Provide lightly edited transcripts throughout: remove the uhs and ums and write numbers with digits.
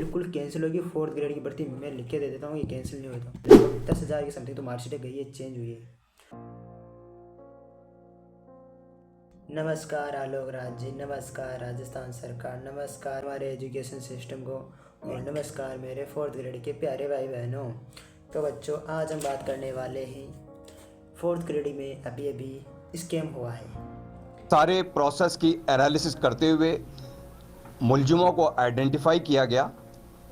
बिल्कुल कैंसिल होगी। 4th grade की भर्ती मैं लिख के दे देता हूँ, ये कैंसिल नहीं होता। 10,000 की समथिंग तो मार्कशीट गई है, चेंज हुई है। नमस्कार आलोक राज जी, नमस्कार राजस्थान सरकार, नमस्कार हमारे एजुकेशन सिस्टम को, और नमस्कार मेरे 4th ग्रेड के प्यारे भाई बहनों। तो बच्चों, आज हम बात करने वाले हैं 4th ग्रेड में अभी स्कैम हुआ है। सारे प्रोसेस की एनालिसिस करते हुए मुलजिमों को आइडेंटिफाई किया गया।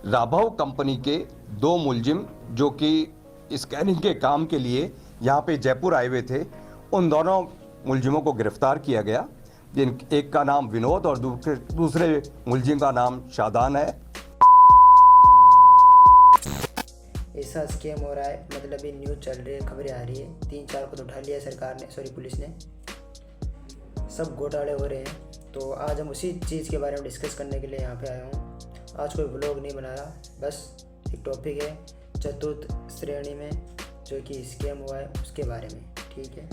राघव कंपनी के 2 मुलजिम जो कि स्कैनिंग के काम के लिए यहाँ पे जयपुर आए हुए थे, उन दोनों मुलजिमों को गिरफ्तार किया गया। जिन एक का नाम विनोद और दूसरे मुलजिम का नाम शादान है। ऐसा स्कैम हो रहा है, मतलब ये न्यूज़ चल रही है, खबरें आ रही है। 3-4 को तो उठा लिया सरकार ने, सॉरी पुलिस ने। सब घोटाले हो रहे हैं। तो आज हम उसी चीज़ के बारे में डिस्कस करने के लिए यहाँ पे आया हूँ। आज कोई व्लॉग नहीं बनाया, बस एक टॉपिक है 4th श्रेणी में जो कि स्कैम हुआ है उसके बारे में, ठीक है।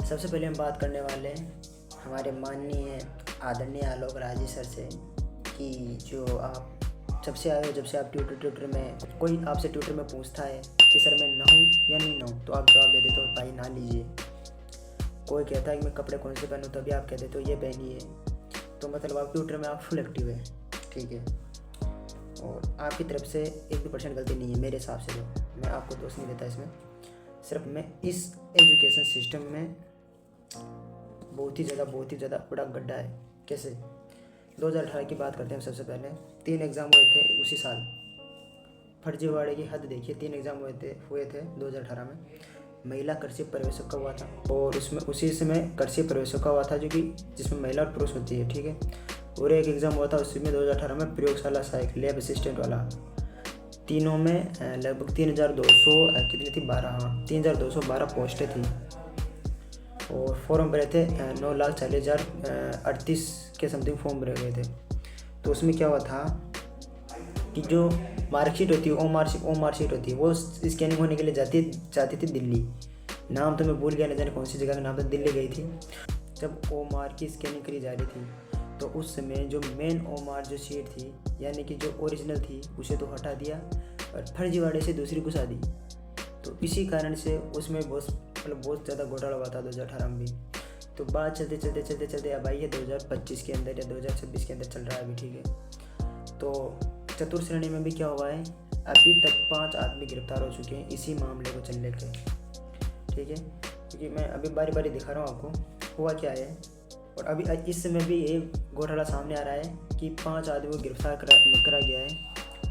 सबसे पहले हम बात करने वाले हैं हमारे माननीय आदरणीय आलोक राज जी सर से, कि जो आप जब से आए हो, जब से आप ट्विटर में, कोई आपसे ट्विटर में पूछता है कि सर मैं नहाऊं या नहीं नहाऊं, तो आप जवाब दे देते हो भाई नहा लीजिए। कोई कहता है कि मैं कपड़े कौन से पहनूं, तभी आप कह देते हो ये पहनिए। तो मतलब आप ट्विटर में आप फुल एक्टिव है, ठीक है। और आपकी तरफ से 1% गलती नहीं है मेरे हिसाब से। तो मैं आपको दोष नहीं देता इसमें, सिर्फ मैं इस एजुकेशन सिस्टम में बहुत ही ज़्यादा बड़ा गड्ढा है। कैसे? 2018 की बात करते हैं सबसे पहले। 3 एग्ज़ाम हुए थे उसी साल। फर्जीवाड़े की हद देखिए, 3 एग्ज़ाम हुए थे 2018 में। महिला कृषि प्रवेशक का हुआ था, और उसमें उसी समय कृषि प्रवेशक का हुआ था, जो कि जिसमें महिला और पुरुष होती है, ठीक है। और एक एग्ज़ाम हुआ था उसमें 2018 में प्रयोगशाला सहायक लैब असिस्टेंट वाला। तीनों में लगभग 3,200 कितनी थी, 12, हाँ 3,212 पोस्टें थी, और फॉर्म भरे थे 9,40,038 के समथिंग फॉर्म भरे गए थे। तो उसमें क्या हुआ था कि जो मार्कशीट होती है, ओ मार्कशीट होती है, वो स्कैनिंग होने के लिए जाती थी दिल्ली। नाम तो मैं भूल गया, न जाने कौन सी जगह का नाम था, दिल्ली गई थी। जब ओ मार्क की स्कैनिंग करी जा रही थी, तो उस समय जो मेन ओ मार्क जो शीट थी, यानी कि जो ओरिजिनल थी, उसे तो हटा दिया और फर्जीवाड़े से दूसरी घुसा दी। तो इसी कारण से उसमें बहुत ज़्यादा घोटाला हुआ था 2018 में भी। तो बात चलते अब आई है 2025 के अंदर या 2026 के अंदर चल रहा है अभी, ठीक है। तो 4th श्रेणी में भी क्या हुआ है, अभी तक 5 आदमी गिरफ्तार हो चुके हैं इसी मामले को चलने के, ठीक है। क्योंकि मैं अभी बारी बारी दिखा रहा हूँ आपको हुआ क्या है। और अभी इस समय भी एक घोटाला सामने आ रहा है कि 5 आदमी को गिरफ्तार करा गया है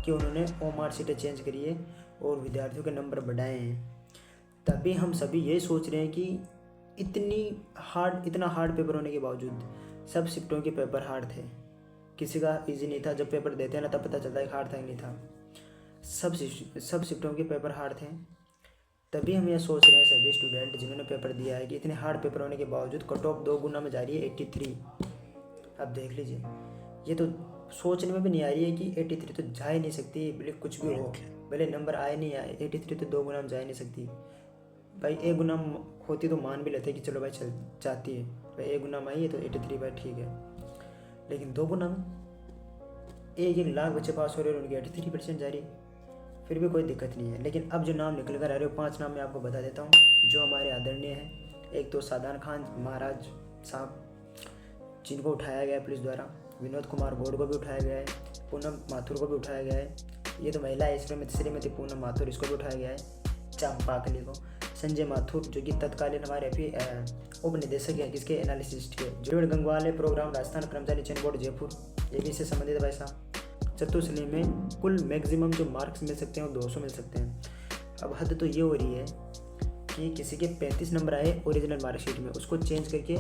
कि उन्होंने ओ मार्कशीटें चेंज करी है और विद्यार्थियों के नंबर बढ़ाए हैं। तभी हम सभी ये सोच रहे हैं कि इतना हार्ड पेपर होने के बावजूद, सब शिफ्टों के पेपर हार्ड थे, किसी का इजी नहीं था। जब पेपर देते हैं ना, तब पता चलता है कि हार्ड था कि नहीं था। सब शिफ्टों के पेपर हार्ड थे। तभी हम ये सोच रहे हैं सभी स्टूडेंट जिन्होंने पेपर दिया है कि इतने हार्ड पेपर होने के बावजूद कट ऑफ 2 गुना में जा रही है 83। अब देख लीजिए, ये तो सोचने में भी नहीं आ रही है कि 83 तो जा ही नहीं सकती, भले कुछ भी हो, भले नंबर आए नहीं आए, 83 तो 2 गुना में जा ही नहीं सकती। भाई 1 गुना होती तो मान भी लेते कि चलो भाई चल जाती है, भाई 1 गुना में आई है तो 83 भाई ठीक है। लेकिन 2 गुना में 1 लाख बच्चे पास हो रहे हैं, उनकी 83% जा रही, फिर भी कोई दिक्कत नहीं है। लेकिन अब जो नाम निकल कर आ रहे हो, 5 नाम मैं आपको बता देता हूँ जो हमारे आदरणीय हैं। एक तो शादान खान महाराज साहब, जिनको उठाया गया है पुलिस द्वारा। विनोद कुमार गौड़ को भी उठाया गया है। पूनम माथुर को भी उठाया गया है। ये तो महिला है इसमें श्रीमती पूनम माथुर, इसको भी उठाया गया है। चांपाकली को। संजय माथुर जो कि तत्कालीन हमारे अभी उप निदेशक है किसके, एनालिसिस्ट के। जो गंगवाल है, प्रोग्राम राजस्थान कर्मचारी चयन बोर्ड जयपुर, ये भी इससे संबंधित है भाई साहब। 4th श्रेणी में कुल मैक्सिमम जो मार्क्स मिल सकते हैं वो 200 मिल सकते हैं। अब हद तो ये हो रही है कि किसी के 35 नंबर आए ओरिजिनल मार्कशीट में, उसको चेंज करके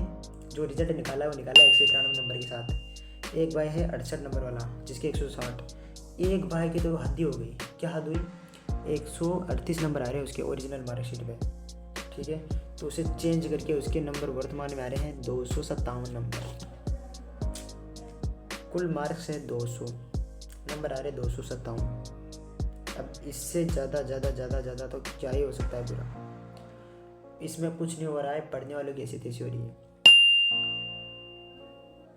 जो रिजल्ट निकाला है वो निकाला 191 नंबर के साथ। एक भाई है 68 नंबर वाला जिसके 160। एक भाई की तो हद ही हो गई। क्या हद हुई? 138 नंबर आ रहे हैं उसके ओरिजिनल मार्कशीट पे, ठीक है। तो उसे चेंज करके उसके नंबर वर्तमान में आ रहे हैं 257 नंबर। कुल मार्क्स है 200, नंबर आ रहे 257। अब इससे ज़्यादा तो क्या ही हो सकता है पूरा। इसमें कुछ नहीं हो रहा है, पढ़ने वालों की ऐसी तैसी हो रही है।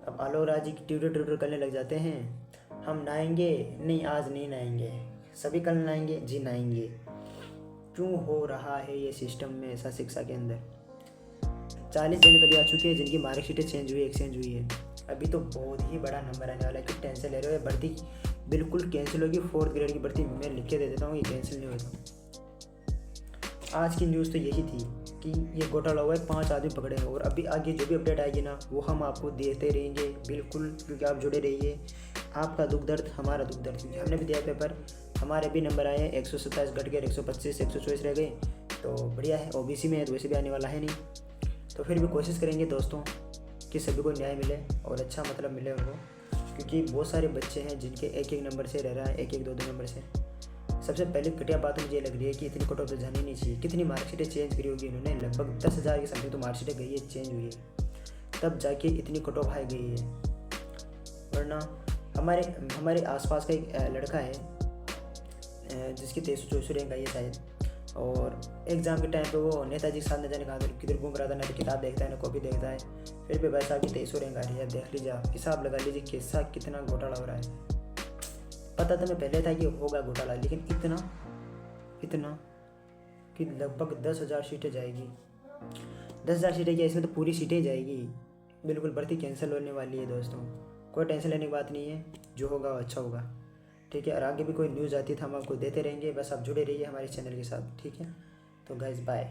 अब आलोक राज जी ट्यूटर करने लग जाते हैं हम नहाएंगे नहीं, आज नहीं नहाएंगे, सभी कल नहाएंगे जी, नहाएंगे। क्यों हो रहा है ये सिस्टम में ऐसा शिक्षा के अंदर? 40 जने तो अभी आ चुके हैं जिनकी मार्कशीटें चेंज हुई, एक्सचेंज हुई है। अभी तो बहुत ही बड़ा नंबर आने वाला है कि टेंशन ले रहे हो, भर्ती बिल्कुल कैंसिल होगी। 4th ग्रेड की भर्ती मैं लिख के दे देता हूँ, ये कैंसिल नहीं होता। आज की न्यूज़ तो यही थी कि ये घोटाला हुआ है, 5 आदमी पकड़े हैं। और अभी आगे जो भी अपडेट आएगी ना वो हम आपको देते रहेंगे बिल्कुल, क्योंकि आप जुड़े रहिए। आपका दुख दर्द हमारा दुख दर्द, क्योंकि हमने भी दिया पेपर, हमारे भी नंबर आए हैं, 127 घट गए, 125, 124 रह गए, तो बढ़िया है। OBC में है तो वैसे भी आने वाला है नहीं, तो फिर भी कोशिश करेंगे दोस्तों कि सभी को न्याय मिले और अच्छा मतलब मिले उनको, क्योंकि बहुत सारे बच्चे हैं जिनके एक एक नंबर से रह रहा है, एक एक दो दो नंबर से। सबसे पहले घटिया बात मुझे लग रही है कि इतनी कटौती जानी नहीं चाहिए। कितनी मार्कशीटें चेंज करी होगी इन्होंने, लगभग 10,000 की समथिंग तो मार्कशीटें गई है, चेंज हुई है, तब जाके इतनी कट ऑफ आई गई है। वरना हमारे आसपास का एक लड़का है जिसकी 2324 रैंक आई है शायद, और एग्ज़ाम के टाइम पे वो नेताजी के साथ न जाने कहा किधर घूम रहा था, ना तो किताब देखता है ना कॉपी देखता है, फिर भी भाई साहब की 2300 रैंक आ रही है। देख लीजिए आप, हिसाब लगा लीजिए कैसा कितना घोटाला हो रहा है। पता तो मैं पहले था कि होगा घोटाला, लेकिन इतना कि लगभग 10,000 सीटें जाएगी। 10,000 सीटें क्या, इसमें तो पूरी सीटें ही जाएगी। बिल्कुल भर्ती कैंसिल होने वाली है दोस्तों, कोई टेंशन लेने की बात नहीं है, जो होगा वो अच्छा होगा, ठीक है। और आगे भी कोई न्यूज़ आती है तो हम आपको देते रहेंगे, बस आप जुड़े रहिए हमारे चैनल के साथ, ठीक है। तो गाइस बाय।